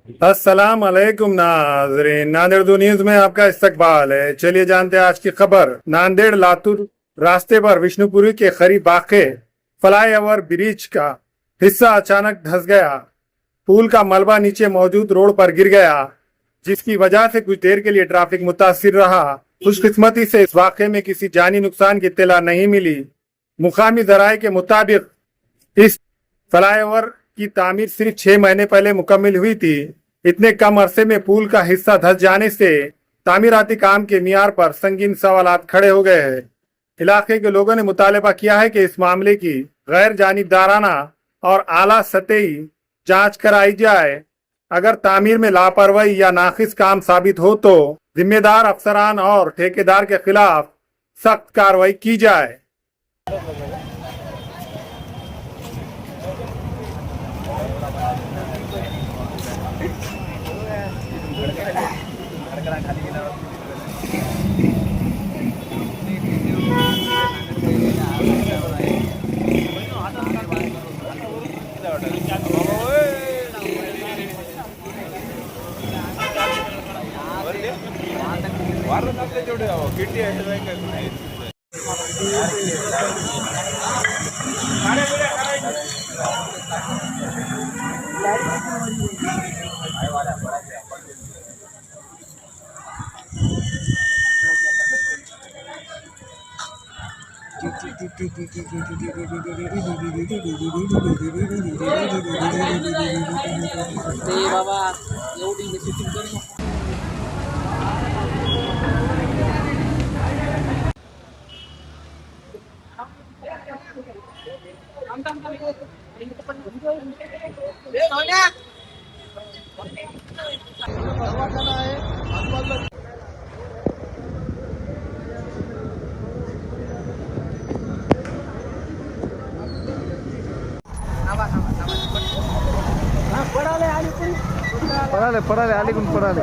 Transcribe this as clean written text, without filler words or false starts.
अस्सलाम वालेकुम नाजरीन, नांदेड़ दो न्यूज में आपका इस्तकबाल है। चलिए जानते हैं आज की खबर। नांदेड़ लातूर रास्ते पर विष्णुपुरी के करीब वाक़े फ्लाईओवर ब्रिज का हिस्सा अचानक धंस गया। पुल का मलबा नीचे मौजूद रोड पर गिर गया, जिसकी वजह से कुछ देर के लिए ट्रैफिक मुतासिर रहा। खुशकिस्मती से इस वाक़े में किसी जानी नुकसान की इत्तला नहीं मिली। मुकामी जराये के मुताबिक इस फ्लाईओवर की तामीर सिर्फ 6 महीने पहले मुकम्मल हुई थी। इतने कम अरसे में पुल का हिस्सा धंस जाने से तामीराती काम के मियार पर संगीन सवालात खड़े हो गए हैं। इलाके के लोगों ने मुतालबा किया है कि इस मामले की गैर जानिबदाराना और आला सतही जांच कराई जाए। अगर तामीर में लापरवाही या नाकिस काम साबित हो तो जिम्मेदार अफसरान और ठेकेदार के खिलाफ सख्त कार्रवाई की जाए। ते बाबा एवढी शूटिंग करू पडाले आली पण पडाले